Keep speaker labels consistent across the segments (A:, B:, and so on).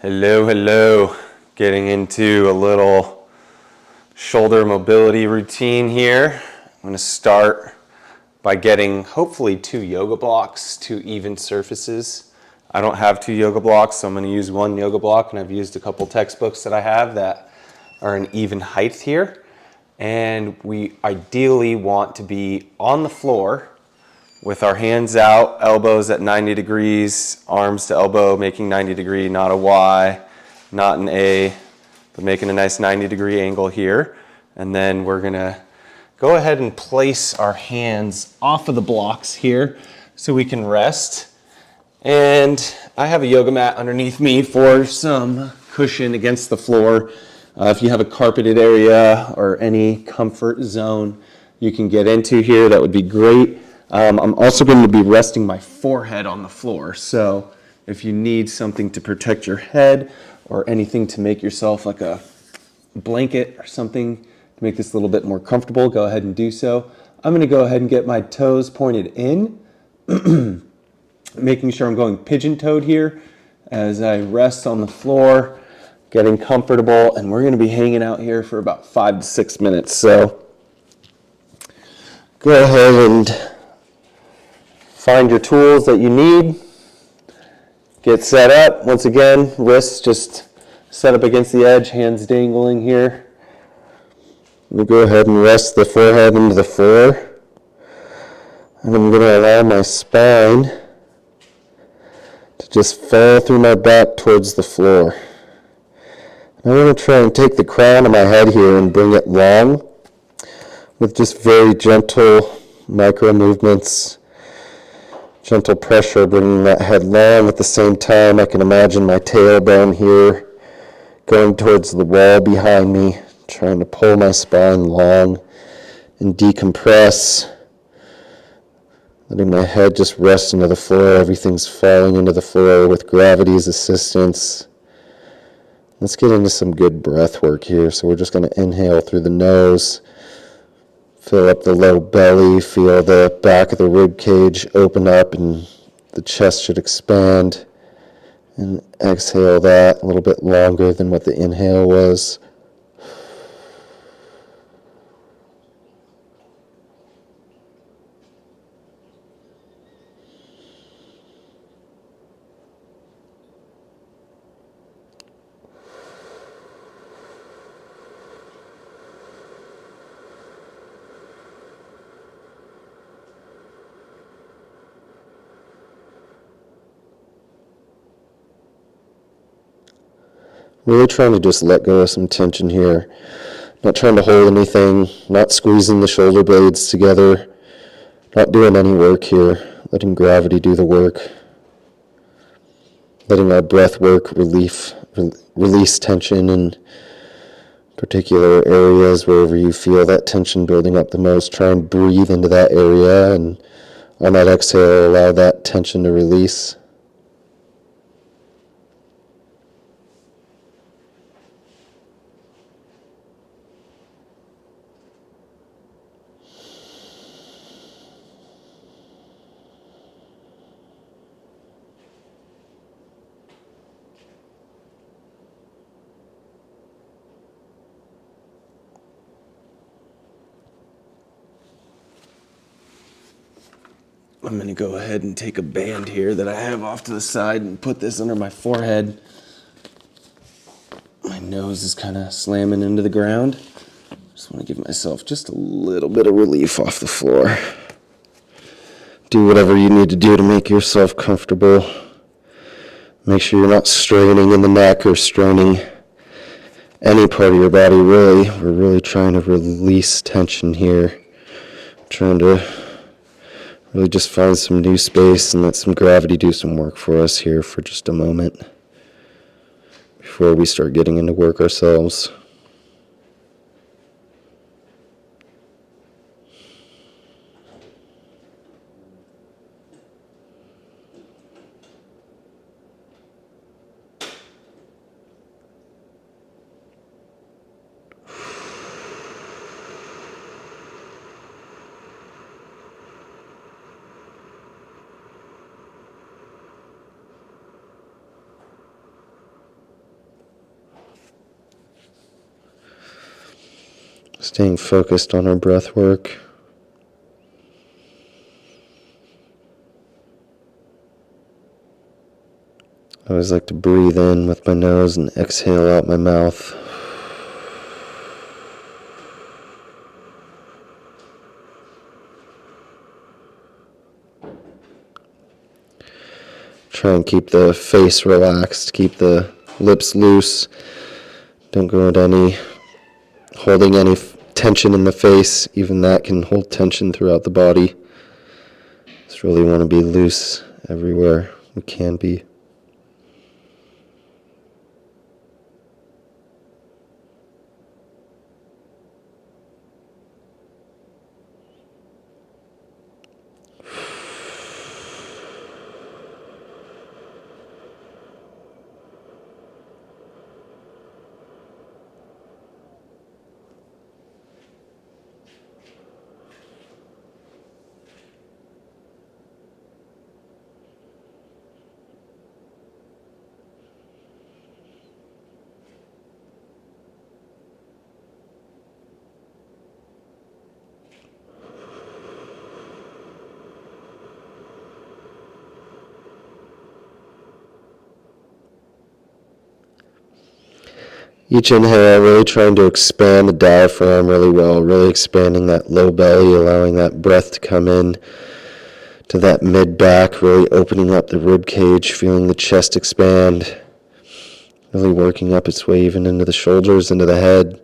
A: Hello, hello. Getting into a little shoulder mobility routine here. I'm going to start by getting hopefully 2 yoga blocks, 2 even surfaces. I don't have 2 yoga blocks, so I'm going to use 1 yoga block, and I've used a couple textbooks that I have that are an even height here. And we ideally want to be on the floor with our hands out, elbows at 90 degrees, arms to elbow making 90 degree, not a Y, not an A, but making a nice 90-degree angle here. And then we're gonna go ahead and place our hands off of the blocks here so we can rest. And I have a yoga mat underneath me for some cushion against the floor. If you have a carpeted area or any comfort zone you can get into here, that would be great. I'm also going to be resting my forehead on the floor, so if you need something to protect your head or anything to make yourself like a blanket or something to make this a little bit more comfortable, go ahead and do so. I'm going to go ahead and get my toes pointed in, making sure I'm going pigeon-toed here as I rest on the floor, getting comfortable, and we're going to be hanging out here for about 5 to 6 minutes. So go ahead and find your tools that you need. Get set up. Once again, wrists just set up against the edge, hands dangling here. We'll go ahead and rest the forehead into the floor. And I'm going to allow my spine to just fall through my back towards the floor. I'm going to try and take the crown of my head here and bring it long with just very gentle micro movements. Gentle pressure, bringing that head long. At the same time, I can imagine my tailbone here going towards the wall behind me, trying to pull my spine long and decompress. Letting my head just rest into the floor. Everything's falling into the floor with gravity's assistance. Let's get into some good breath work here. So we're just going to inhale through the nose. Fill up the low belly, feel the back of the rib cage open up and the chest should expand. And exhale that a little bit longer than what the inhale was. Really trying to just let go of some tension here. Not trying to hold anything, not squeezing the shoulder blades together, not doing any work here, letting gravity do the work. Letting our breath work release tension in particular areas wherever you feel that tension building up the most. Try and breathe into that area and on that exhale allow that tension to release. I'm going to go ahead and take a band here that I have off to the side and put this under my forehead. My nose is kind of slamming into the ground. Just want to give myself just a little bit of relief off the floor. Do whatever you need to do to make yourself comfortable. Make sure you're not straining in the neck or straining any part of your body, really. We're really trying to release tension here. Trying to really just find some new space and let some gravity do some work for us here for just a moment before we start getting into work ourselves. Staying focused on our breath work. I always like to breathe in with my nose and exhale out my mouth. Try and keep the face relaxed, keep the lips loose. Don't go into holding any tension in the face. Even that can hold tension throughout the body. Just really want to be loose everywhere we can be. Each inhale, really trying to expand the diaphragm really well, really expanding that low belly, allowing that breath to come in to that mid-back, really opening up the rib cage, feeling the chest expand, really working up its way even into the shoulders, into the head.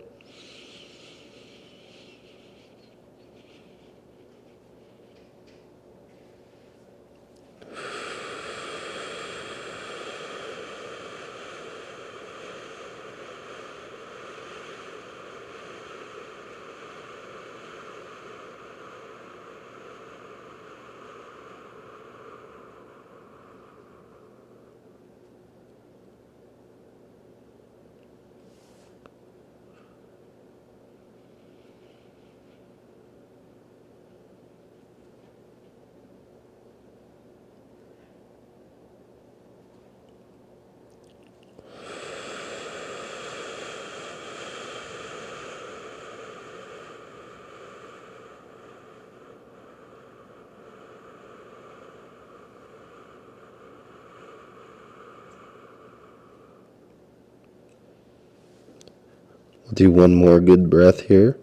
A: We'll do one more good breath here.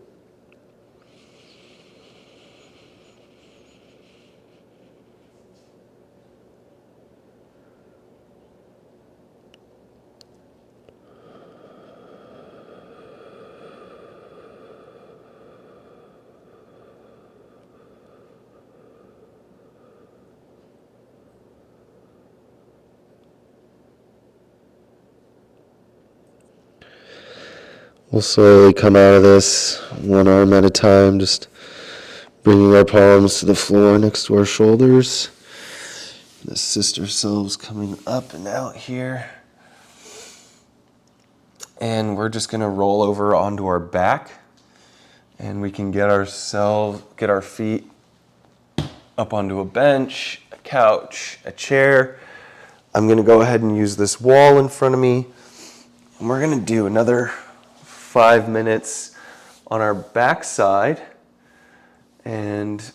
A: We'll slowly come out of this, one arm at a time, just bringing our palms to the floor next to our shoulders. Assist ourselves coming up and out here. And we're just going to roll over onto our back. And we can get our feet up onto a bench, a couch, a chair. I'm going to go ahead and use this wall in front of me. And we're going to do another 5 minutes on our back side, and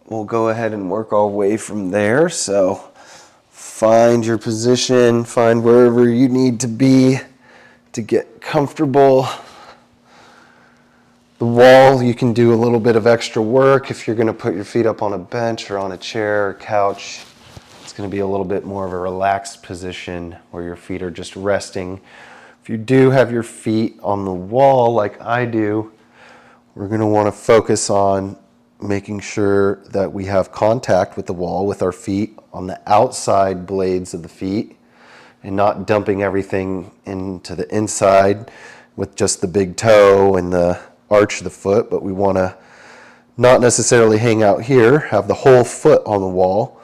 A: we'll go ahead and work our way from there. So find your position, find wherever you need to be to get comfortable. The wall, you can do a little bit of extra work if you're going to put your feet up on a bench or on a chair or couch. It's going to be a little bit more of a relaxed position where your feet are just resting. If you do have your feet on the wall like I do, we're going to want to focus on making sure that we have contact with the wall with our feet on the outside blades of the feet and not dumping everything into the inside with just the big toe and the arch of the foot, but we want to not necessarily hang out here, have the whole foot on the wall,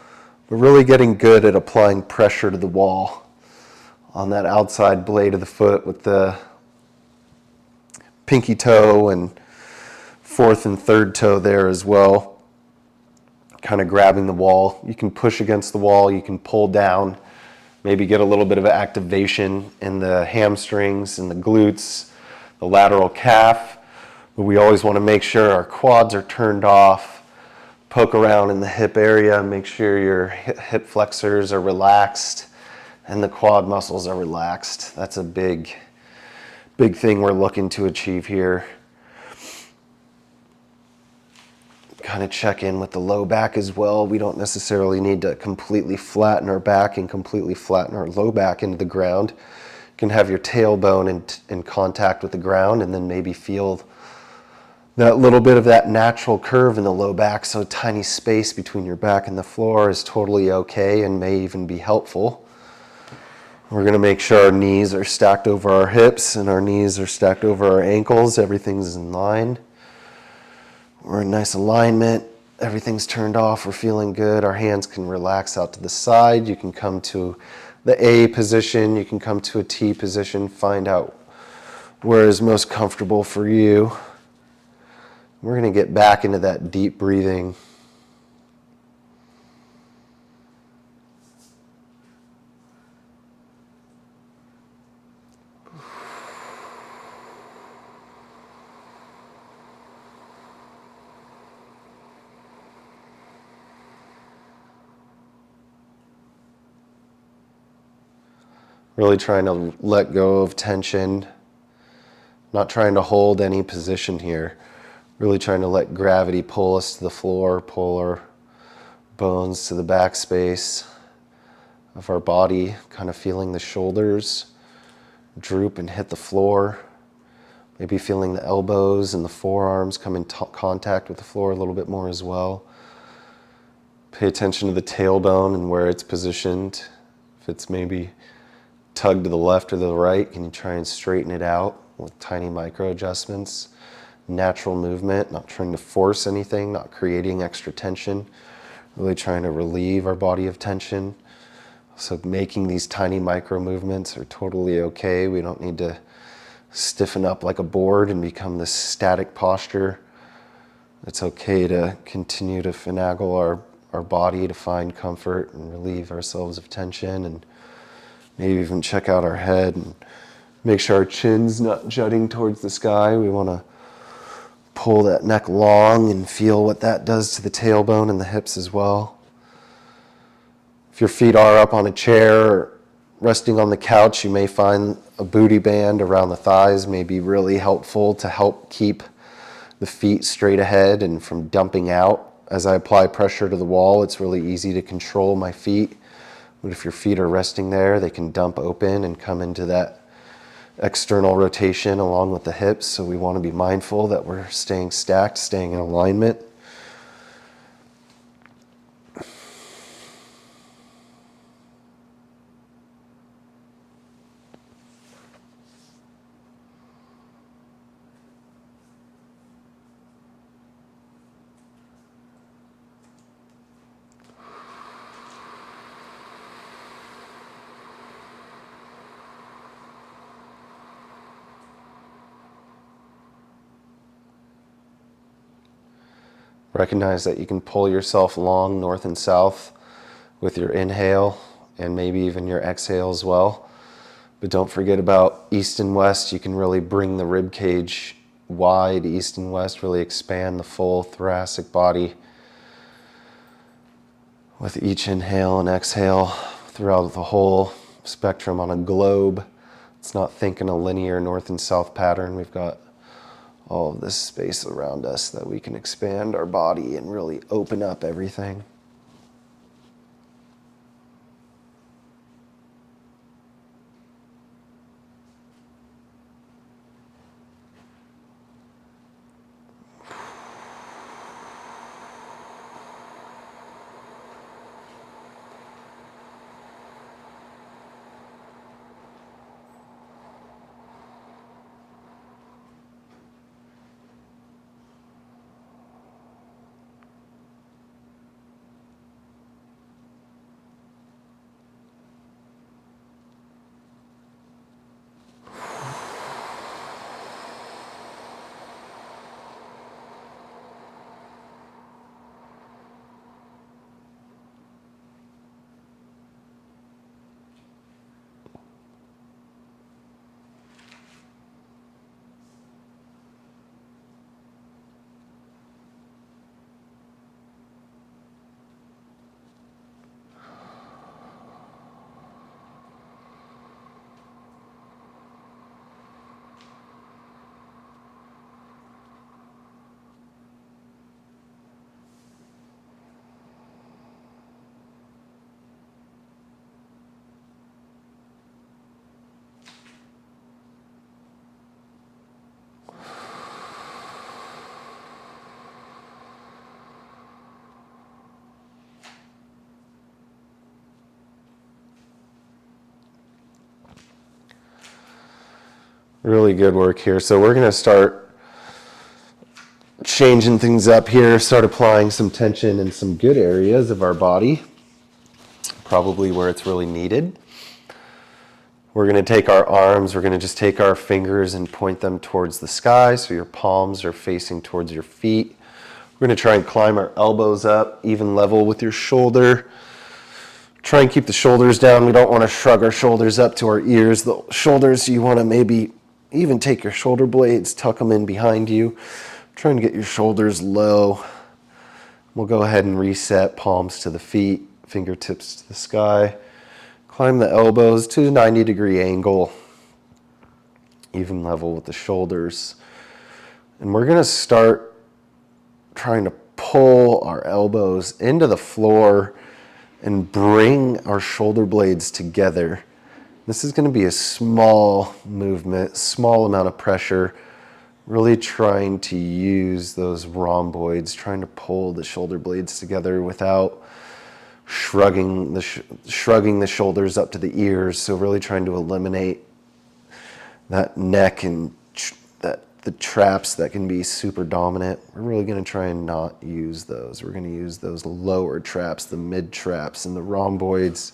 A: but really getting good at applying pressure to the wall on that outside blade of the foot with the pinky toe and fourth and third toe there as well. Kind of grabbing the wall. You can push against the wall, you can pull down, maybe get a little bit of activation in the hamstrings and the glutes, the lateral calf. But we always want to make sure our quads are turned off. Poke around in the hip area, make sure your hip flexors are relaxed and the quad muscles are relaxed. That's a big thing we're looking to achieve here. Kind of check in with the low back as well. We don't necessarily need to completely flatten our back and completely flatten our low back into the ground. You can have your tailbone in contact with the ground and then maybe feel that little bit of that natural curve in the low back, so a tiny space between your back and the floor is totally okay and may even be helpful. We're going to make sure our knees are stacked over our hips and our knees are stacked over our ankles. Everything's in line. We're in nice alignment. Everything's turned off. We're feeling good. Our hands can relax out to the side. You can come to the A position. You can come to a T position. Find out where is most comfortable for you. We're going to get back into that deep breathing. Really trying to let go of tension. Not trying to hold any position here. Really trying to let gravity pull us to the floor, pull our bones to the back space of our body, kind of feeling the shoulders droop and hit the floor. Maybe feeling the elbows and the forearms come in contact with the floor a little bit more as well. Pay attention to the tailbone and where it's positioned. If it's maybe tugged to the left or the right, can you try and straighten it out with tiny micro adjustments? Natural movement, not trying to force anything, not creating extra tension, really trying to relieve our body of tension. So making these tiny micro movements are totally okay. We don't need to stiffen up like a board and become this static posture. It's okay to continue to finagle our body to find comfort and relieve ourselves of tension, and maybe even check out our head and make sure our chin's not jutting towards the sky. We want to pull that neck long and feel what that does to the tailbone and the hips as well. If your feet are up on a chair or resting on the couch, you may find a booty band around the thighs may be really helpful to help keep the feet straight ahead and from dumping out. As I apply pressure to the wall, it's really easy to control my feet. But if your feet are resting there, they can dump open and come into that external rotation along with the hips. So we want to be mindful that we're staying stacked, staying in alignment. Recognize that you can pull yourself long north and south with your inhale and maybe even your exhale as well. But don't forget about east and west. You can really bring the rib cage wide, east and west, really expand the full thoracic body with each inhale and exhale throughout the whole spectrum on a globe. It's not thinking a linear north and south pattern. We've got all of this space around us that we can expand our body and really open up everything. Really good work here. So we're going to start changing things up here, start applying some tension in some good areas of our body, probably where it's really needed. We're going to take our arms, we're going to just take our fingers and point them towards the sky, so your palms are facing towards your feet. We're going to try and climb our elbows up, even level with your shoulder. Try and keep the shoulders down. We don't want to shrug our shoulders up to our ears. The shoulders, you want to maybe even take your shoulder blades, tuck them in behind you. Try and get your shoulders low. We'll go ahead and reset, palms to the feet, fingertips to the sky. Climb the elbows to a 90-degree angle, even level with the shoulders. And we're going to start trying to pull our elbows into the floor and bring our shoulder blades together. This is going to be a small movement, small amount of pressure, really trying to use those rhomboids, trying to pull the shoulder blades together without shrugging the shoulders up to the ears. So really trying to eliminate that neck and the traps that can be super dominant. We're really going to try and not use those. We're going to use those lower traps, the mid traps and the rhomboids,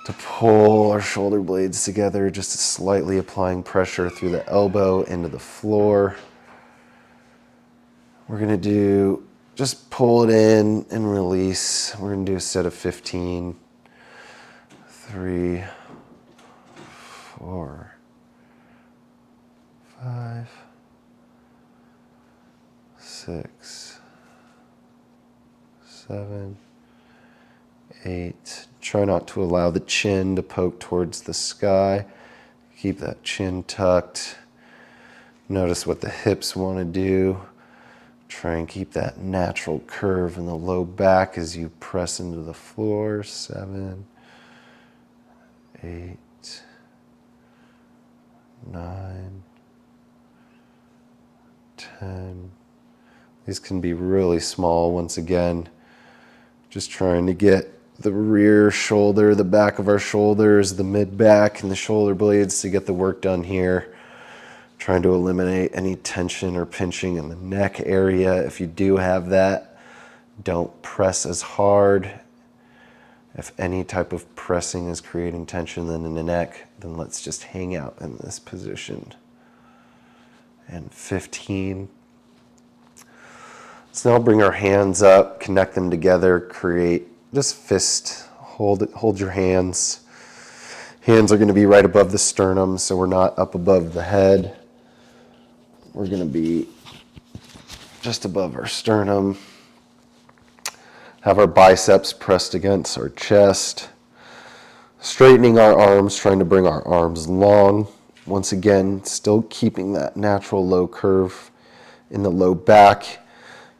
A: to pull our shoulder blades together, just slightly applying pressure through the elbow into the floor. We're going to do, just pull it in and release. We're going to do a set of 15. 3, 4, 5, 6, 7, 8. Try not to allow the chin to poke towards the sky. Keep that chin tucked. Notice what the hips want to do. Try and keep that natural curve in the low back as you press into the floor. 7, 8, 9, 10. These can be really small once again. Just trying to get the rear shoulder, the back of our shoulders, the mid back, and the shoulder blades to get the work done here. Trying to eliminate any tension or pinching in the neck area. If you do have that, don't press as hard. If any type of pressing is creating tension in the neck, then let's just hang out in this position. And 15. So now bring our hands up, connect them together, create just fist, hold your hands. Hands are going to be right above the sternum, so we're not up above the head. We're going to be just above our sternum. Have our biceps pressed against our chest. Straightening our arms, trying to bring our arms long. Once again, still keeping that natural low curve in the low back.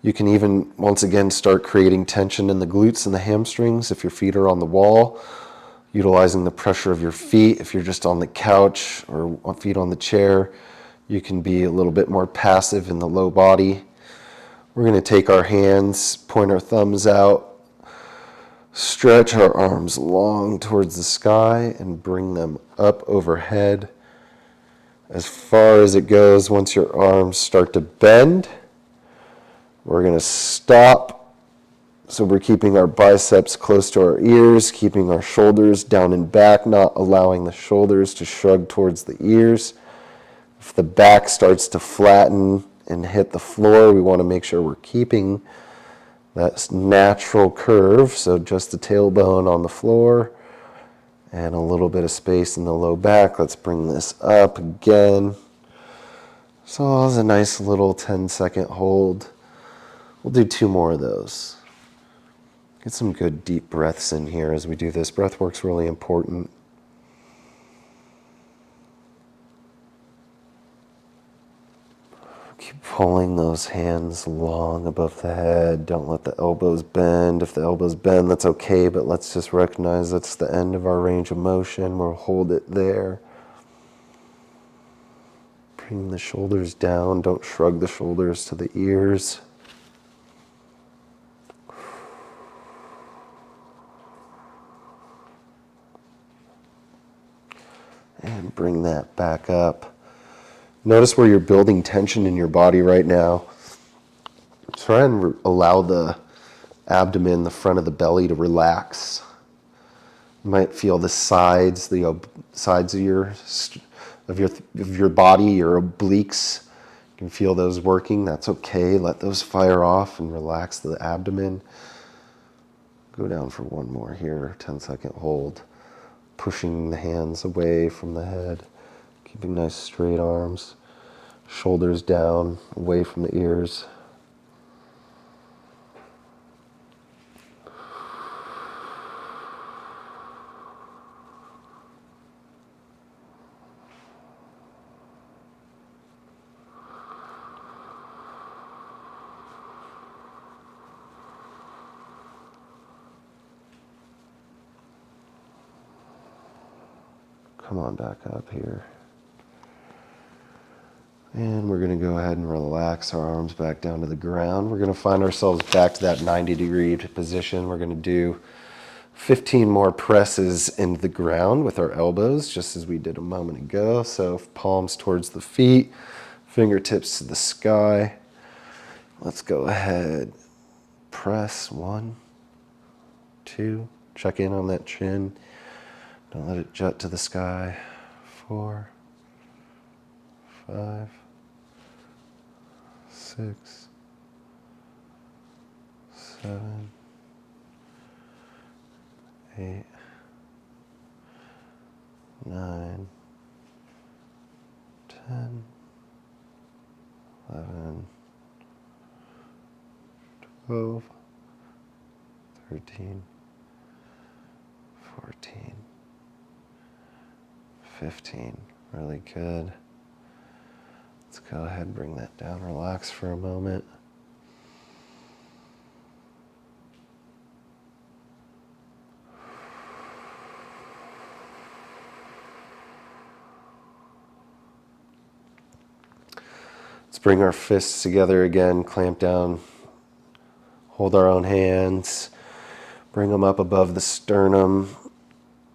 A: You can even, once again, start creating tension in the glutes and the hamstrings if your feet are on the wall, utilizing the pressure of your feet. If you're just on the couch or feet on the chair, you can be a little bit more passive in the low body. We're going to take our hands, point our thumbs out, stretch our arms long towards the sky, and bring them up overhead as far as it goes. Once your arms start to bend, we're going to stop. So we're keeping our biceps close to our ears, keeping our shoulders down and back, not allowing the shoulders to shrug towards the ears. If the back starts to flatten and hit the floor, we want to make sure we're keeping that natural curve. So just the tailbone on the floor and a little bit of space in the low back. Let's bring this up again. So that was a nice little 10-second hold. We'll do 2 more of those. Get some good deep breaths in here as we do this. Breath work's really important. Keep pulling those hands long above the head. Don't let the elbows bend. If the elbows bend, that's okay, but let's just recognize that's the end of our range of motion. We'll hold it there. Bring the shoulders down. Don't shrug the shoulders to the ears. And bring that back up. Notice where you're building tension in your body right now. Try and allow the abdomen, the front of the belly to relax. You might feel the sides, sides of your body, your obliques. You can feel those working. That's okay. Let those fire off and relax the abdomen. Go down for one more here. 10-second hold. Pushing the hands away from the head. Keeping nice straight arms. Shoulders down, away from the ears. Come on back up here. And we're going to go ahead and relax our arms back down to the ground. We're going to find ourselves back to that 90-degree position. We're going to do 15 more presses into the ground with our elbows, just as we did a moment ago. So palms towards the feet, fingertips to the sky. Let's go ahead. Press 1, 2. Check in on that chin. Don't let it jut to the sky. 4, 5, 6, 7, 8, 9, 10, 11, 12, 13, 14, 15. Really good. Let's go ahead and bring that down. Relax for a moment. Let's bring our fists together again, clamp down, hold our own hands, bring them up above the sternum,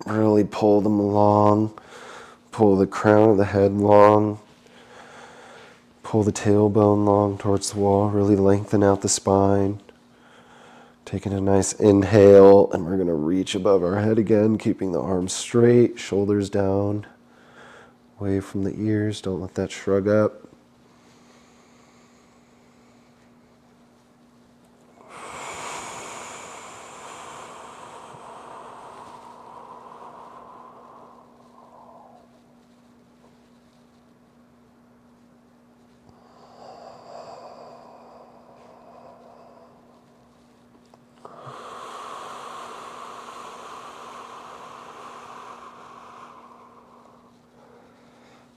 A: really pull them along, pull the crown of the head long, pull the tailbone long towards the wall, really lengthen out the spine. Taking a nice inhale, and we're going to reach above our head again, keeping the arms straight, shoulders down, away from the ears. Don't let that shrug up.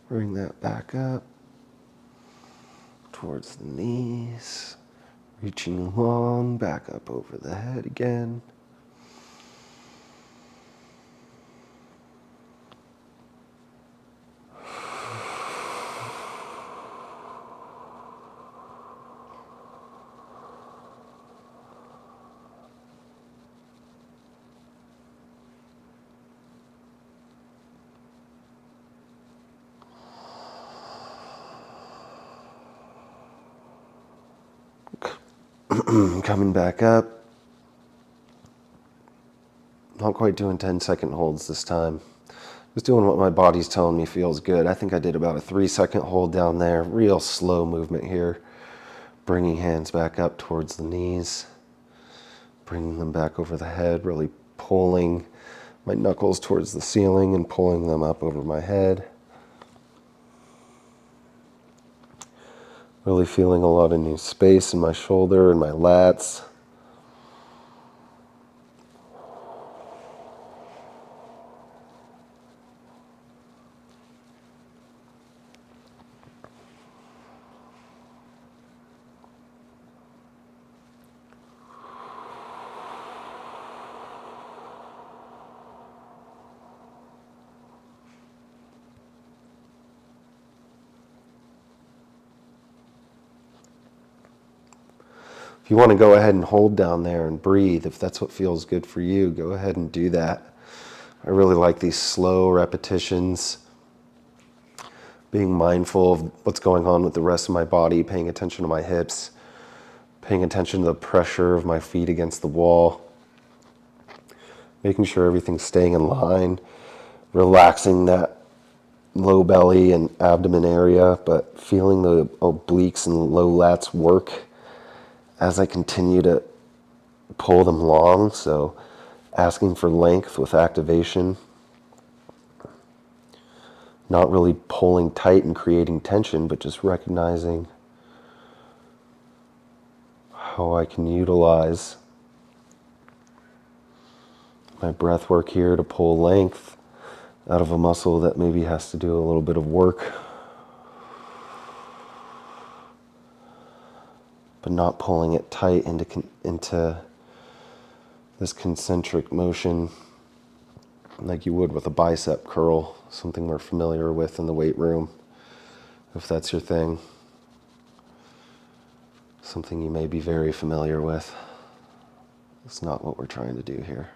A: Bring that back up towards the knees, reaching long, back up over the head again. Coming back up. Not quite doing 10-second holds this time. Just doing what my body's telling me feels good. I think I did about a 3-second hold down there. Real slow movement here. Bringing hands back up towards the knees. Bringing them back over the head. Really pulling my knuckles towards the ceiling and pulling them up over my head. Really feeling a lot of new space in my shoulder and my lats. If you want to go ahead and hold down there and breathe, if that's what feels good for you, go ahead and do that. I really like these slow repetitions being mindful of what's going on with the rest of my body, paying attention to my hips, paying attention to the pressure of my feet against the wall, making sure everything's staying in line, relaxing that low belly and abdomen area, but feeling the obliques and low lats work as I continue to pull them long. So asking for length with activation, not really pulling tight and creating tension, but just recognizing how I can utilize my breath work here to pull length out of a muscle that maybe has to do a little bit of work, but not pulling it tight into this concentric motion like you would with a bicep curl, something we're familiar with in the weight room, if that's your thing, something you may be very familiar with. It's not what we're trying to do here.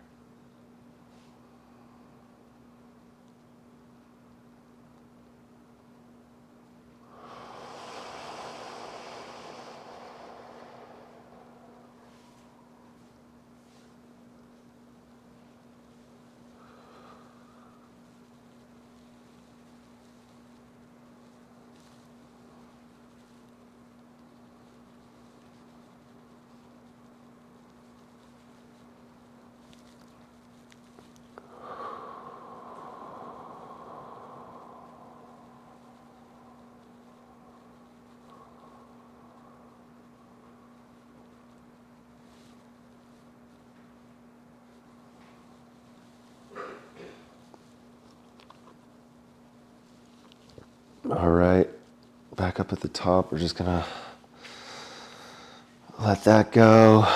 A: All right, back up at the top, we're just gonna let that go.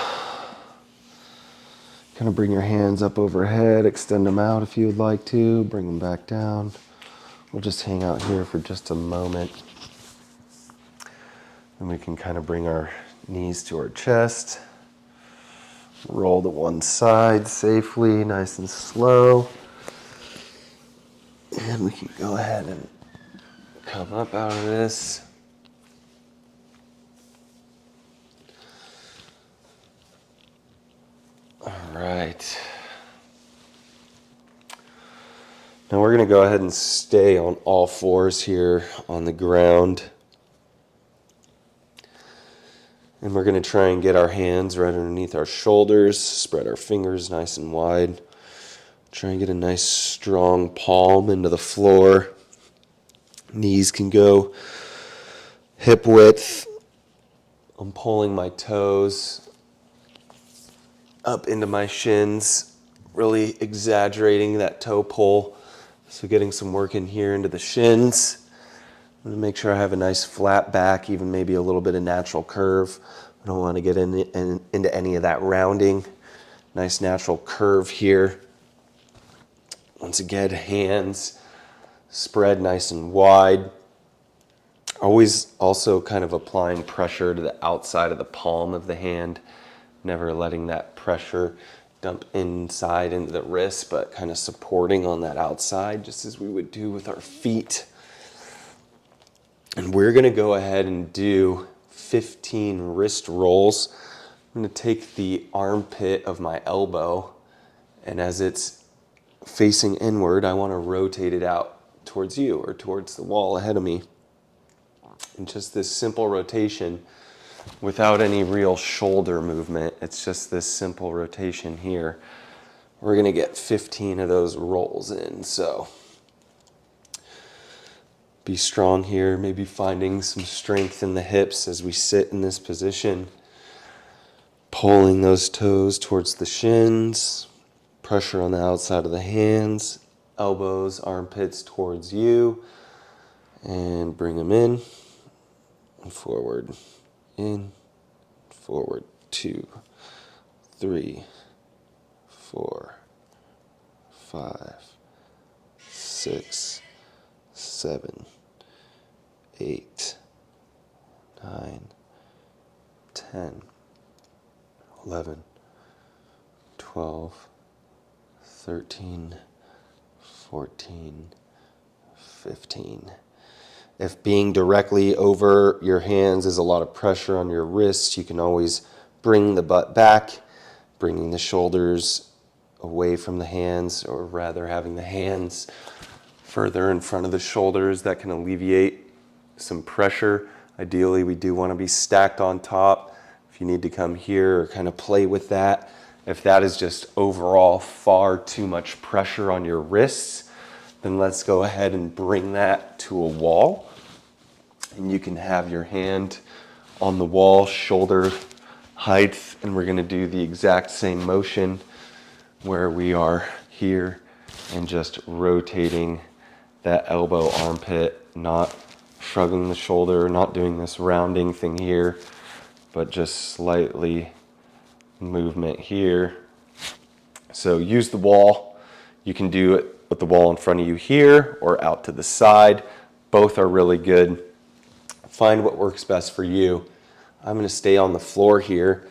A: Kind of bring your hands up overhead, extend them out if you would like to, bring them back down. We'll just hang out here for just a moment. And we can kind of bring our knees to our chest, roll to one side safely, nice and slow. And we can go ahead and come up out of this. All right. Now we're going to go ahead and stay on all fours here on the ground. And we're going to try and get our hands right underneath our shoulders, spread our fingers nice and wide. Try and get a nice strong palm into the floor. Knees can go hip width. I'm pulling my toes up into my shins, really exaggerating that toe pull. So getting some work in here into the shins. I'm going to make sure I have a nice flat back, even maybe a little bit of natural curve. I don't want to get into any of that rounding. Nice natural curve here. Once again, hands spread nice and wide. Always also kind of applying pressure to the outside of the palm of the hand. Never letting that pressure dump inside into the wrist, but kind of supporting on that outside, just as we would do with our feet. And we're going to go ahead and do 15 wrist rolls. I'm going to take the armpit of my elbow, and as it's facing inward, I want to rotate it out towards you or towards the wall ahead of me. And just this simple rotation without any real shoulder movement. It's just this simple rotation here. We're going to get 15 of those rolls in. So be strong here, maybe finding some strength in the hips as we sit in this position. Pulling those toes towards the shins, pressure on the outside of the hands, elbows, armpits towards you, and bring them in and forward. In, forward, 2, 3, 4, 5, 6, 7, 8, 9, 10, 11, 12, 13, 14, 15. If being directly over your hands is a lot of pressure on your wrists, you can always bring the butt back, bringing the shoulders away from the hands, or rather having the hands further in front of the shoulders. That can alleviate some pressure. Ideally, we do want to be stacked on top. If you need to come here or kind of play with that, if that is just overall far too much pressure on your wrists, then let's go ahead and bring that to a wall. And you can have your hand on the wall, shoulder height, and we're going to do the exact same motion where we are here and just rotating that elbow armpit, not shrugging the shoulder, not doing this rounding thing here, but just slightly movement here. So use the wall. You can do it with the wall in front of you here or out to the side. Both are really good. Find what works best for you. I'm going to stay on the floor here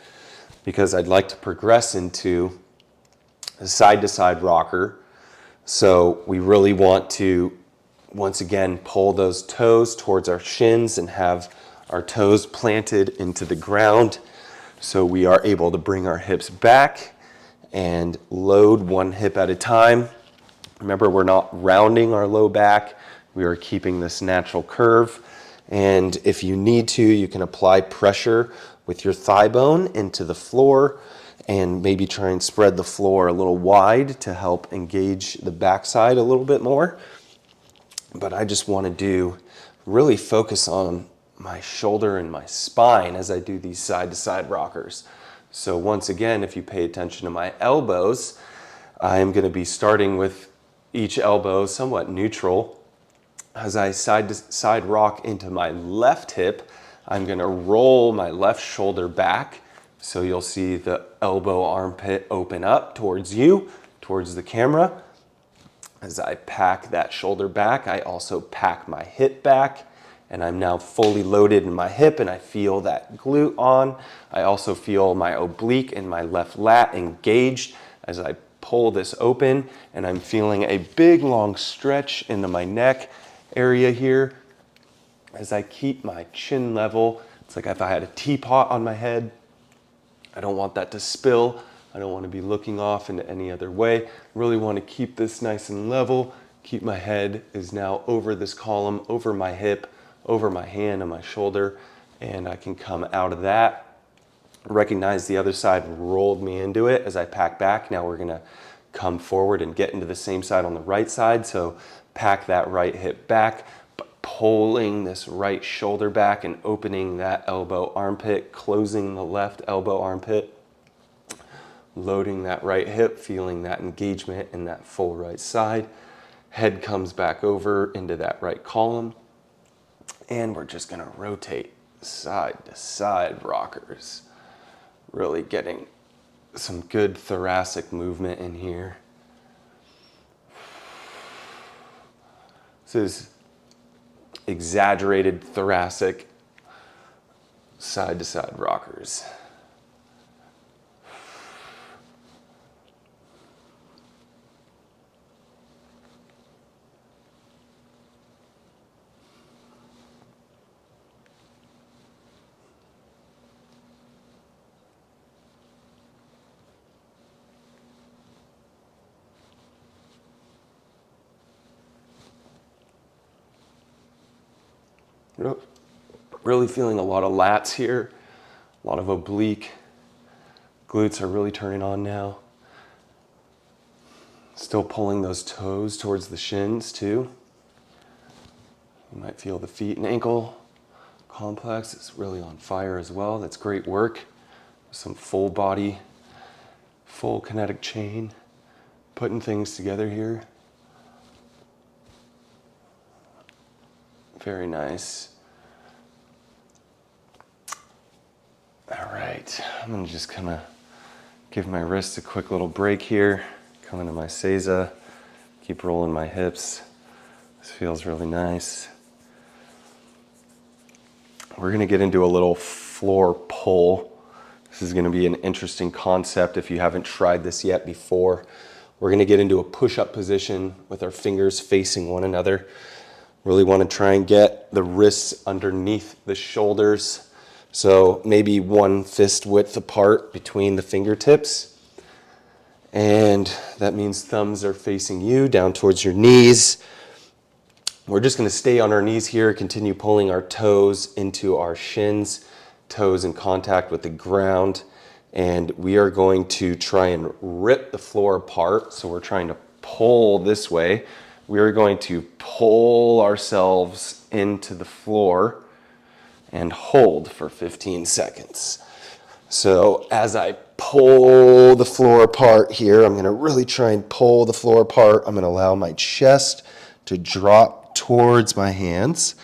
A: because I'd like to progress into a side-to-side rocker. So we really want to, once again, pull those toes towards our shins and have our toes planted into the ground so we are able to bring our hips back and load one hip at a time. Remember, we're not rounding our low back. We are keeping this natural curve. And if you need to, you can apply pressure with your thigh bone into the floor and maybe try and spread the floor a little wide to help engage the backside a little bit more. But I just want to really focus on my shoulder and my spine as I do these side-to-side rockers. So once again, if you pay attention to my elbows, I am going to be starting with each elbow somewhat neutral. As I side-to-side rock into my left hip, I'm going to roll my left shoulder back. So you'll see the elbow armpit open up towards you, towards the camera. As I pack that shoulder back, I also pack my hip back, and I'm now fully loaded in my hip, and I feel that glute on. I also feel my oblique and my left lat engaged as I pull this open, and I'm feeling a big long stretch into my neck area here as I keep my chin level. It's like if I had a teapot on my head. I don't want that to spill. I don't want to be looking off into any other way. I really want to keep this nice and level. Keep my head is now over this column, over my hip, over my hand and my shoulder, and I can come out of that. Recognize the other side rolled me into it as I pack back. Now we're gonna come forward and get into the same side on the right side. So pack that right hip back, pulling this right shoulder back and opening that elbow armpit, closing the left elbow armpit, loading that right hip, feeling that engagement in that full right side. Head comes back over into that right column, and we're just gonna rotate side to side rockers, really getting some good thoracic movement in here. This is exaggerated thoracic side to side rockers. Really feeling a lot of lats here, a lot of oblique. Glutes are really turning on now. Still pulling those toes towards the shins too. You might feel the feet and ankle complex is really on fire as well. That's great work. Some full body, full kinetic chain, putting things together here. Very nice. All right, I'm gonna just kind of give my wrists a quick little break here. Come into my seiza, keep rolling my hips. This feels really nice. We're gonna get into a little floor pull. This is gonna be an interesting concept if you haven't tried this yet before. We're gonna get into a push-up position with our fingers facing one another. Really want to try and get the wrists underneath the shoulders. So maybe one fist width apart between the fingertips. And that means thumbs are facing you down towards your knees. We're just going to stay on our knees here, continue pulling our toes into our shins, toes in contact with the ground. And we are going to try and rip the floor apart. So we're trying to pull this way. We are going to pull ourselves into the floor and hold for 15 seconds. So as I pull the floor apart here, I'm going to really try and pull the floor apart. I'm going to allow my chest to drop towards my hands.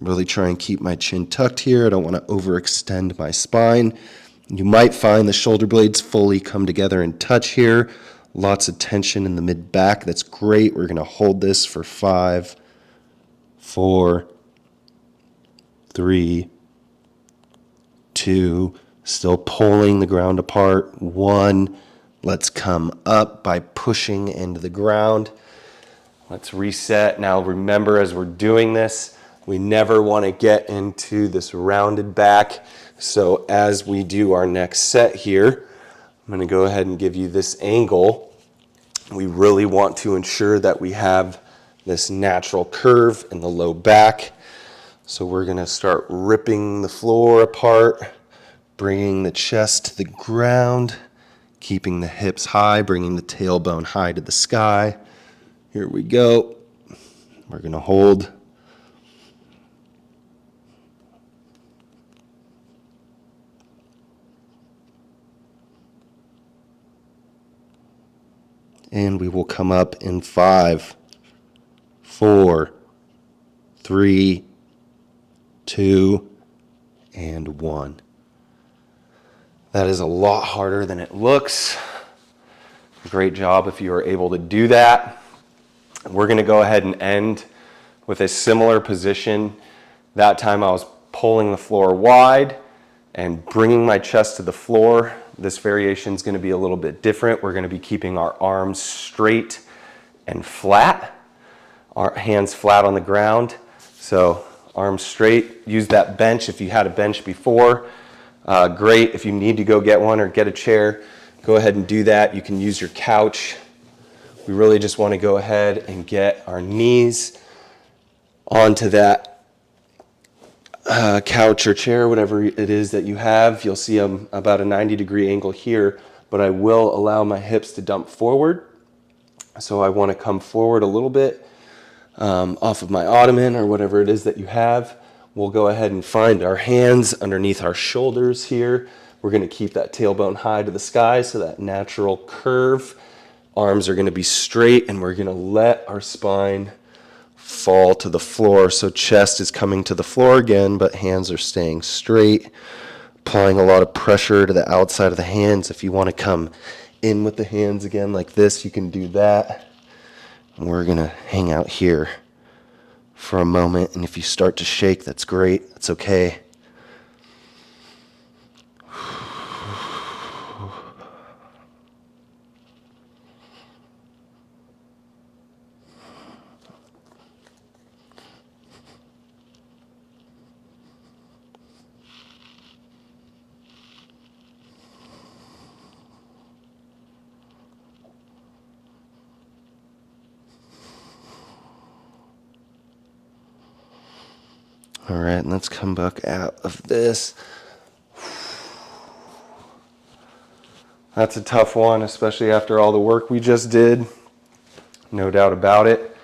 A: Really try and keep my chin tucked here. I don't want to overextend my spine. You might find the shoulder blades fully come together and touch here. Lots of tension in the mid-back. That's great. We're going to hold this for 5, 4, 3, 2, still pulling the ground apart. 1, let's come up by pushing into the ground. Let's reset. Now remember, as we're doing this, we never want to get into this rounded back. So as we do our next set here, I'm going to go ahead and give you this angle. We really want to ensure that we have this natural curve in the low back. So we're going to start ripping the floor apart, bringing the chest to the ground, keeping the hips high, bringing the tailbone high to the sky. Here we go. We're going to hold. And we will come up in 5, 4, 3, 2, and 1. That is a lot harder than it looks. Great job if you are able to do that. We're going to go ahead and end with a similar position. That time I was pulling the floor wide and bringing my chest to the floor. This variation is going to be a little bit different. We're going to be keeping our arms straight and flat, our hands flat on the ground. So arms straight. Use that bench if you had a bench before. Great. If you need to go get one or get a chair, go ahead and do that. You can use your couch. We really just want to go ahead and get our knees onto that couch or chair, whatever it is that you have. You'll see I'm about a 90-degree angle here, but I will allow my hips to dump forward. So I want to come forward a little bit off of my ottoman or whatever it is that you have. We'll go ahead and find our hands underneath our shoulders here. We're going to keep that tailbone high to the sky, so that natural curve. Arms are going to be straight, and we're going to let our spine fall to the floor. So chest is coming to the floor again, but hands are staying straight. Applying a lot of pressure to the outside of the hands. If you want to come in with the hands again like this, you can do that. And we're going to hang out here for a moment, and if you start to shake, that's great. That's okay. All right, and let's come back out of this. That's a tough one, especially after all the work we just did. No doubt about it.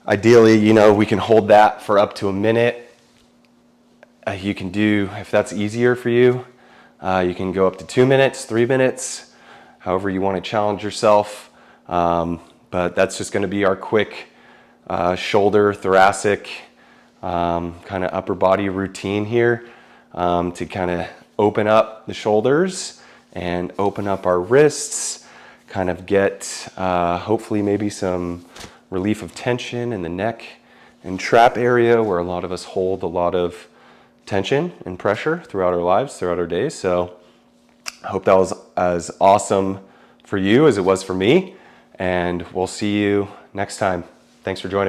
A: Ideally, we can hold that for up to a minute. You can do, if that's easier for you, you can go up to 2 minutes, 3 minutes, however you want to challenge yourself. But that's just going to be our quick shoulder, thoracic, kind of upper body routine here to kind of open up the shoulders and open up our wrists, kind of get hopefully maybe some relief of tension in the neck and trap area, where a lot of us hold a lot of tension and pressure throughout our lives, throughout our days. So I hope that was as awesome for you as it was for me, and we'll see you next time. Thanks for joining me.